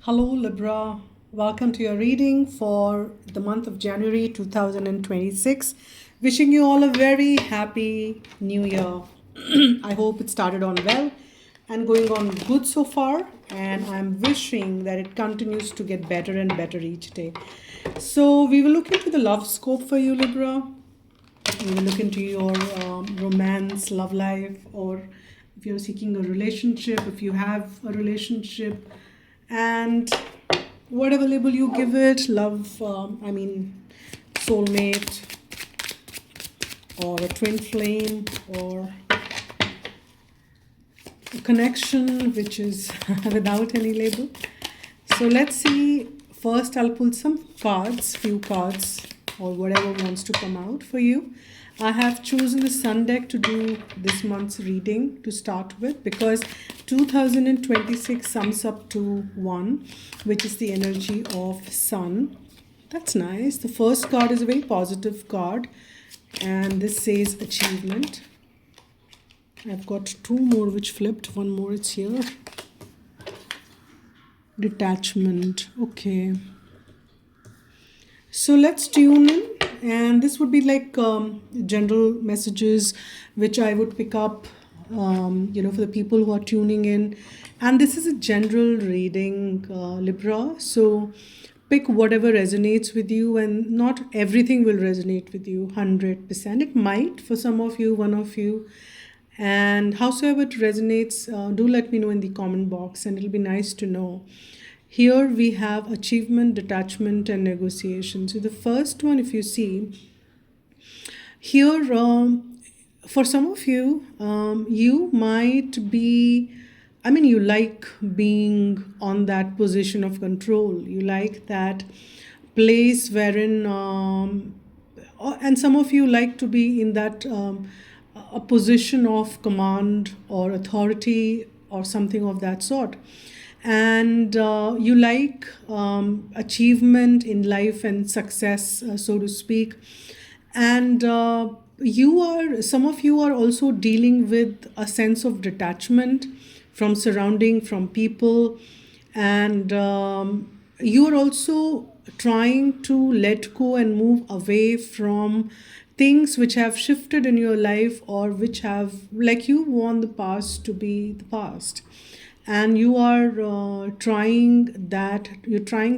Hello, Libra. Welcome to your reading for the month of January 2026. Wishing you all a very happy new year. I hope it started on well and going on good so far. And I'm wishing that it continues to get better and better each day. So, we will look into the love scope for you, Libra. We will look into your romance, love life, or if you're seeking a relationship, if you have a relationship, and whatever label you give it, love, soulmate, or a twin flame, or a connection which is without any label. So let's see. First, I'll pull some cards, few cards, or whatever wants to come out for you. I have chosen the Sun deck to do this month's reading to start with because 2026 sums up to 1, which is the energy of Sun. That's nice. The first card is a very positive card, and this says achievement. I've got 2 more which flipped. One more, it's here. Detachment. Okay. So let's tune in, and this would be like general messages which I would pick up, for the people who are tuning in. And this is a general reading, Libra. So pick whatever resonates with you, and not everything will resonate with you 100%. It might for some of you, one of you. And howsoever it resonates, do let me know in the comment box, and it'll be nice to know. Here we have achievement, detachment, and negotiation. So the first one, if you see, here for some of you, you might be, you like being on that position of control. You like that place wherein, and some of you like to be in that a position of command or authority or something of that sort. And you like achievement in life and success, so to speak. And some of you are also dealing with a sense of detachment from surrounding, from people. And you are also trying to let go and move away from things which have shifted in your life, or which have, like, you want the past to be the past, and you are you're trying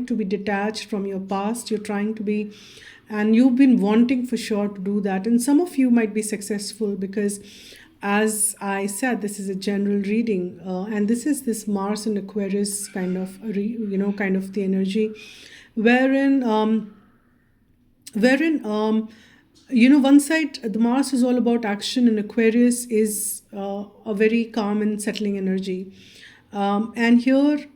to be detached from your past. You're trying to be, and you've been wanting for sure to do that. And some of you might be successful because, as I said, this is a general reading, and this Mars and Aquarius kind of kind of the energy, wherein one side, the Mars is all about action, and Aquarius is a very calm and settling energy. And here,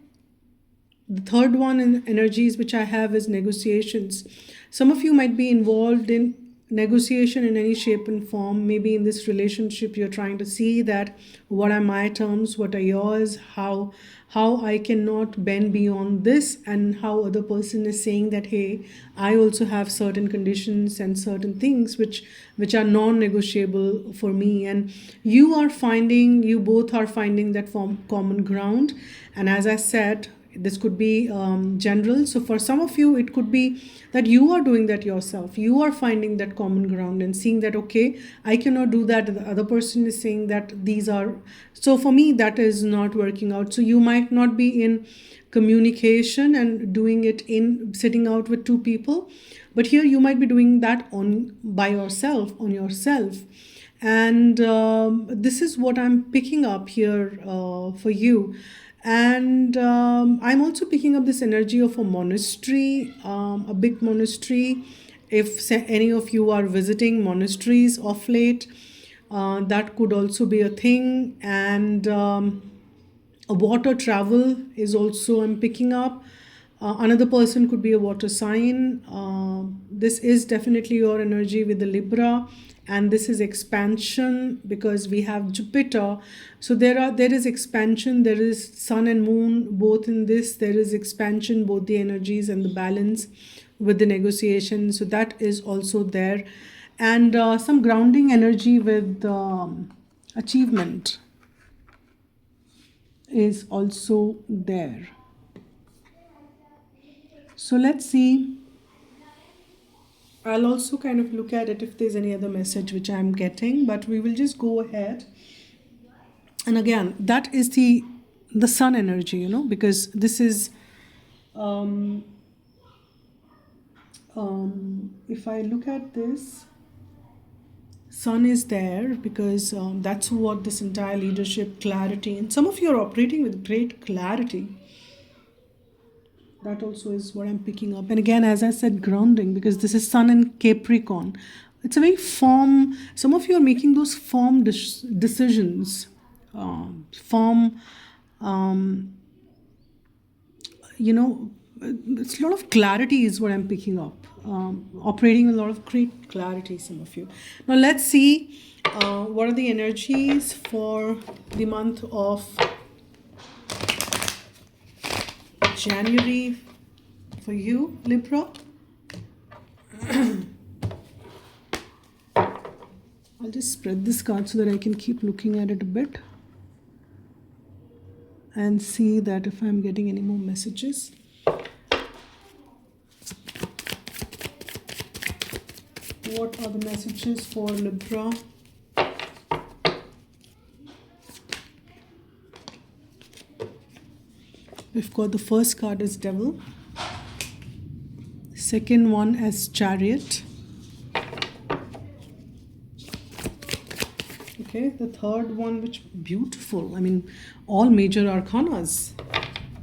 the third one in energies which I have is negotiations. Some of you might be involved in negotiation in any shape and form. Maybe in this relationship, you're trying to see that what are my terms, what are yours, how I cannot bend beyond this, and how other person is saying that, hey, I also have certain conditions and certain things which are non-negotiable for me. And you both are finding that common ground. And as I said, this could be general. So for some of you, it could be that you are doing that yourself. You are finding that common ground and seeing that, okay, I cannot do that. The other person is saying that these are, so for me, that is not working out. So you might not be in communication and doing it in sitting out with 2 people, but here you might be doing that by yourself, on yourself. And this is what I'm picking up here for you. And I'm also picking up this energy of a monastery, a big monastery. If any of you are visiting monasteries of late, that could also be a thing. And a water travel is also, I'm picking up. Another person could be a water sign. This is definitely your energy with the Libra, and this is expansion because we have Jupiter. So there is expansion. There is Sun and Moon both in this. There is expansion, both the energies and the balance with the negotiation. So that is also there, and some grounding energy with achievement is also there. So let's see. I'll also kind of look at it if there's any other message which I'm getting, but we will just go ahead. And again, that is the sun energy, because this is um, if I look at this, sun is there because that's what this entire leadership clarity, and some of you are operating with great clarity. That also is what I'm picking up. And again, as I said, grounding, because this is sun in Capricorn. It's a very firm, some of you are making those firm decisions, firm, um, you know, it's a lot of clarity is what I'm picking up. Operating with a lot of great clarity, some of you. Now let's see what are the energies for the month of January for you, Libra. I'll just spread this card so that I can keep looking at it a bit and see that if I'm getting any more messages. What are the messages for Libra? We've got the first card as Devil, second one as Chariot. Okay, the third one, which beautiful. I mean, all major arcanas.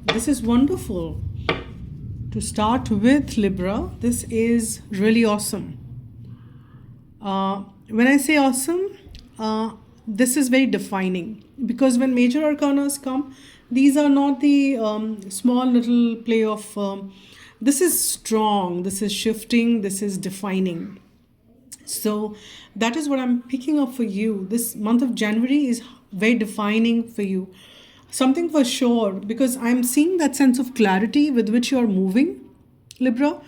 This is wonderful. To start with, Libra, this is really awesome. When I say awesome, this is very defining, because when major arcanas come, these are not the small little play of this is strong, this is shifting, this is defining. So that is what I'm picking up for you. This month of January is very defining for you. Something for sure, because I'm seeing that sense of clarity with which you're moving, Libra.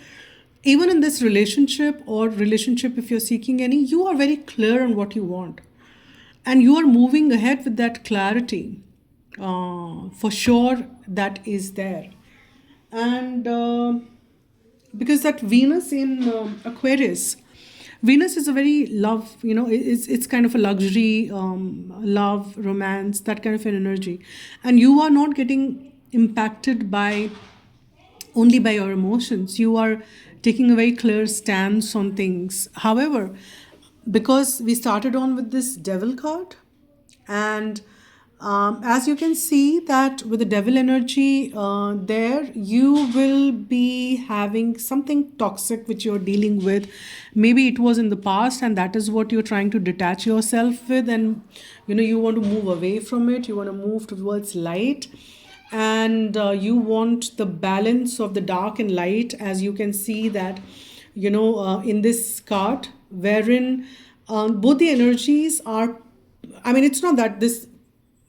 Even in this relationship, or relationship if you're seeking any, you are very clear on what you want. And you are moving ahead with that clarity. For sure, that is there. And because that Venus in Aquarius, Venus is a very love, it's kind of a luxury, love, romance, that kind of an energy. And you are not getting impacted by only by your emotions. You are taking a very clear stance on things. However, because we started on with this Devil card, and as you can see that with the Devil energy there, you will be having something toxic which you're dealing with. Maybe it was in the past, and that is what you're trying to detach yourself with, and you want to move away from it, you want to move towards light, and you want the balance of the dark and light, as you can see that in this card, wherein both the energies are, I mean, it's not that this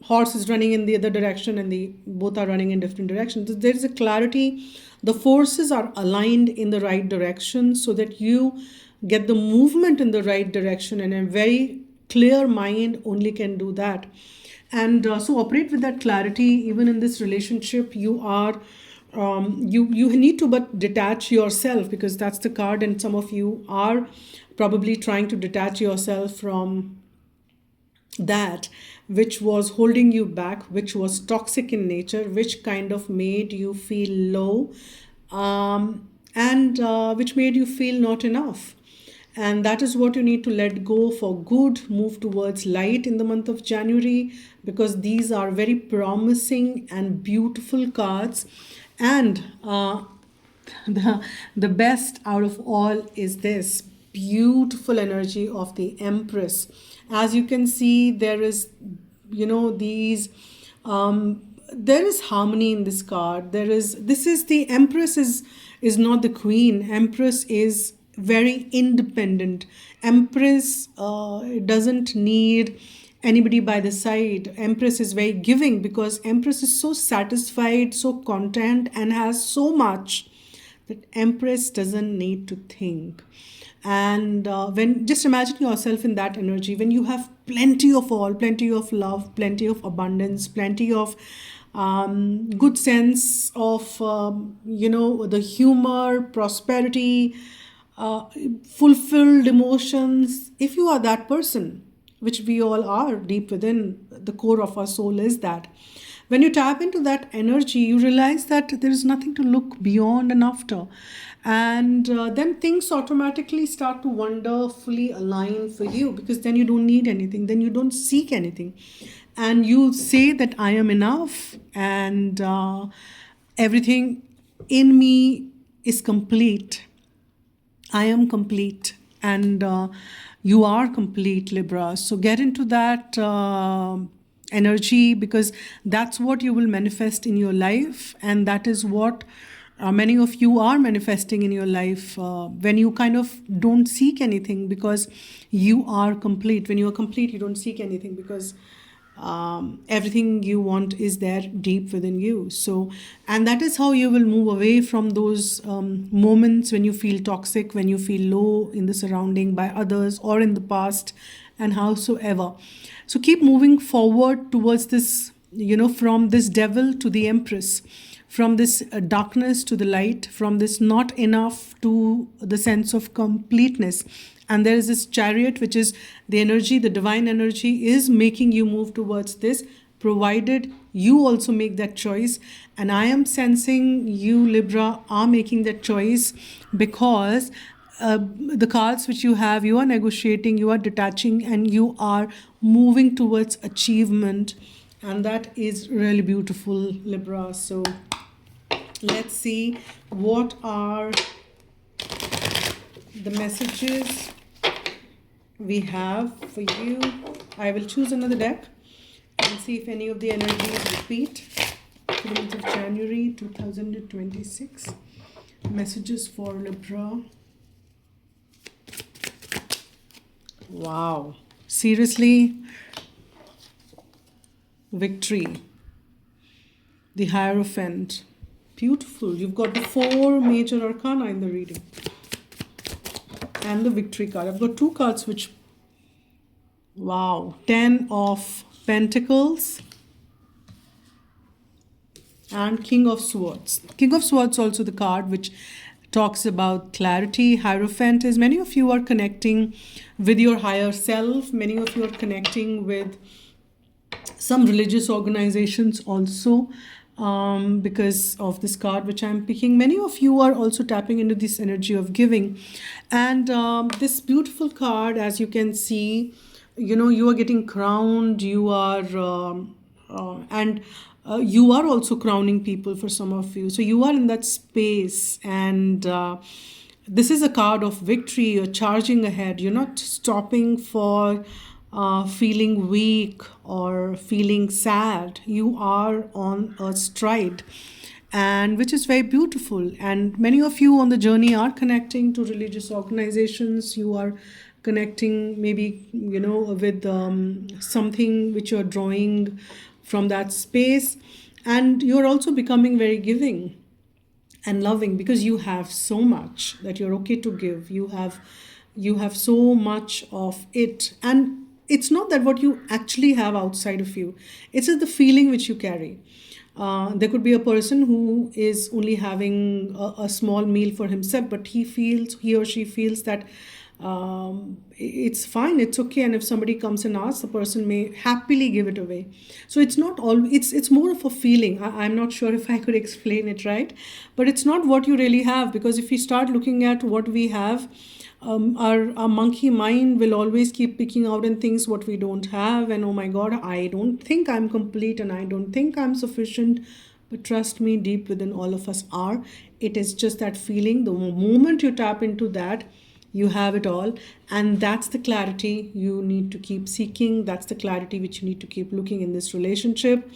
horse is running in the other direction and the both are running in different directions. There is a clarity, the forces are aligned in the right direction, so that you get the movement in the right direction, and a very clear mind only can do that. And so operate with that clarity. Even in this relationship, you are you need to but detach yourself, because that's the card, and some of you are probably trying to detach yourself from that which was holding you back, which was toxic in nature, which kind of made you feel low, and which made you feel not enough. And that is what you need to let go for good. Move towards light in the month of January, because these are very promising and beautiful cards. And the best out of all is this beautiful energy of the Empress. As you can see, there is these there is harmony in this card. This is the Empress is not the Queen. Empress is very independent. Empress doesn't need anybody by the side. Empress is very giving, because Empress is so satisfied, so content, and has so much that Empress doesn't need to think. And when just imagine yourself in that energy, when you have plenty of all, plenty of love, plenty of abundance, plenty of good sense of, the humor, prosperity, uh, fulfilled emotions. If you are that person, which we all are deep within, the core of our soul is that. When you tap into that energy, you realize that there is nothing to look beyond and after. And then things automatically start to wonderfully align for you, because then you don't need anything, then you don't seek anything. And you say that I am enough, and everything in me is complete. I am complete, and you are complete, Libra. So get into that energy, because that's what you will manifest in your life, and that is what many of you are manifesting in your life when you kind of don't seek anything, because you are complete. When you are complete, you don't seek anything, because everything you want is there deep within you. So, and that is how you will move away from those moments when you feel toxic, when you feel low in the surrounding by others or in the past, and howsoever. So keep moving forward towards this, from this devil to the empress, from this darkness to the light, from this not enough to the sense of completeness. And there is this chariot, which is the energy, the divine energy is making you move towards this, provided you also make that choice. And I am sensing you, Libra, are making that choice, because the cards which you have, you are negotiating, you are detaching, and you are moving towards achievement. And that is really beautiful, Libra. So let's see what are the messages we have for you. I will choose another deck and see if any of the energies repeat for the month of January 2026. Messages for Libra. Wow. Seriously? Victory. The Hierophant. Beautiful. You've got the 4 major arcana in the reading. And the victory card. I've got 2 cards which, wow, 10 of Pentacles and King of Swords. King of Swords also the card which talks about clarity. Hierophant is many of you are connecting with your higher self. Many of you are connecting with some religious organizations also, because of this card which I'm picking. Many of you are also tapping into this energy of giving. And this beautiful card, as you can see, you are getting crowned, you are, and you are also crowning people for some of you. So you are in that space, and this is a card of victory. You're charging ahead. You're not stopping for feeling weak or feeling sad. You are on a stride, and which is very beautiful. And many of you on the journey are connecting to religious organizations. You are connecting maybe, with something which you're drawing from that space. And you're also becoming very giving and loving, because you have so much that you're okay to give. You have so much of it, and it's not that what you actually have outside of you, it's just the feeling which you carry. There could be a person who is only having a small meal for himself, but he or she feels that it's fine, it's okay, and if somebody comes and asks, the person may happily give it away. So it's not all, it's more of a feeling. I'm not sure if I could explain it right, but it's not what you really have, because if we start looking at what we have, our monkey mind will always keep picking out and things what we don't have, and oh my god, I don't think I'm complete, and I don't think I'm sufficient. But trust me, deep within all of us are. It is just that feeling. The moment you tap into that, you have it all. And that's the clarity you need to keep seeking. That's the clarity which you need to keep looking in this relationship.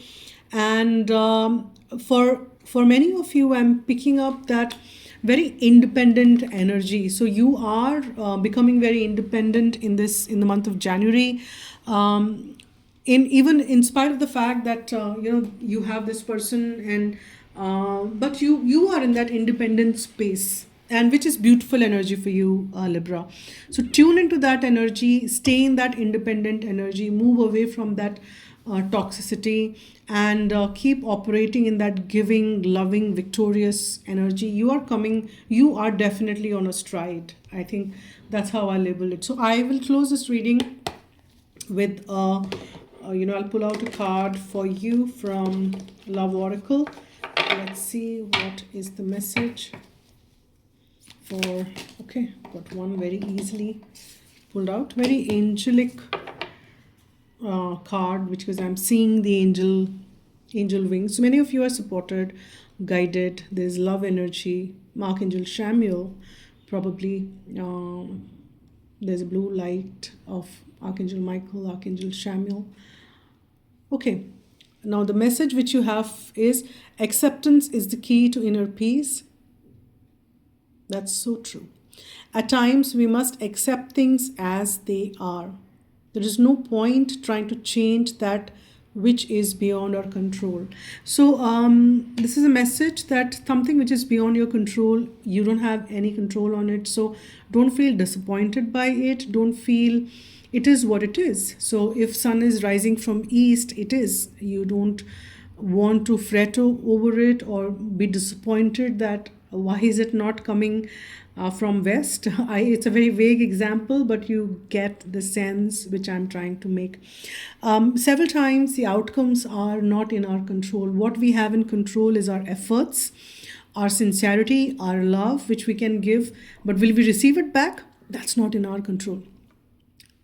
And for many of you, I'm picking up that very independent energy. So you are becoming very independent in the month of January. In spite of the fact that you have this person, and but you are in that independent space, and which is beautiful energy for you, Libra. So tune into that energy, stay in that independent energy, move away from that toxicity, and keep operating in that giving, loving, victorious energy. You are definitely on a stride. I think that's how I label it. So I will close this reading with I'll pull out a card for you from Love Oracle. Let's see what is the message for. Okay, got one very easily pulled out, very angelic card, which, because I'm seeing the angel wings. So many of you are supported, guided. There's love energy. Archangel Samuel, probably. There's a blue light of Archangel Michael, Archangel Samuel. Okay, now the message which you have is acceptance is the key to inner peace. That's so true. At times, we must accept things as they are. There is no point trying to change that which is beyond our control. So, this is a message that something which is beyond your control, you don't have any control on it. So, don't feel disappointed by it. Don't feel, it is what it is. So, if sun is rising from east, it is. You don't want to fret over it or be disappointed that why is it not coming from west. It's a very vague example, but you get the sense which I'm trying to make. Several times the outcomes are not in our control. What we have in control is our efforts, our sincerity, our love, which we can give, but will we receive it back? That's not in our control.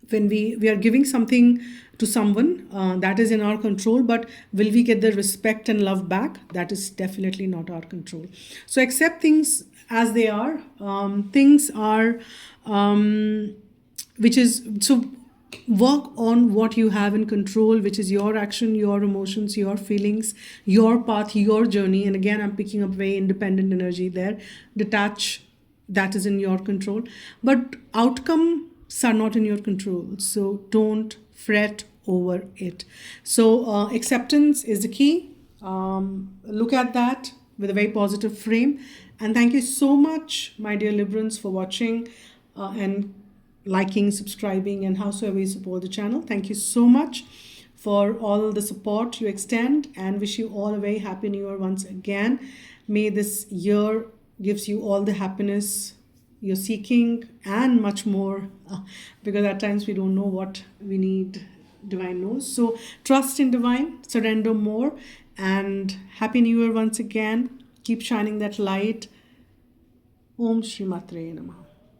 When we are giving something to someone, that is in our control, but will we get the respect and love back? That is definitely not our control. So accept things as they are. Things are which is so work on what you have in control, which is your action, your emotions, your feelings, your path, your journey. And again, I'm picking up very independent energy there. Detach, that is in your control, but outcome are not in your control. So don't fret over it. So acceptance is the key. Look at that with a very positive frame. And thank you so much, my dear Librans, for watching and liking, subscribing, and howsoever you support the channel. Thank you so much for all the support you extend, and wish you all a very happy new year once again. May this year gives you all the happiness you're seeking and much more, because at times we don't know what we need. Divine knows. So trust in divine, surrender more, and happy new year once again. Keep shining that light. Om Shri Matre Namaha.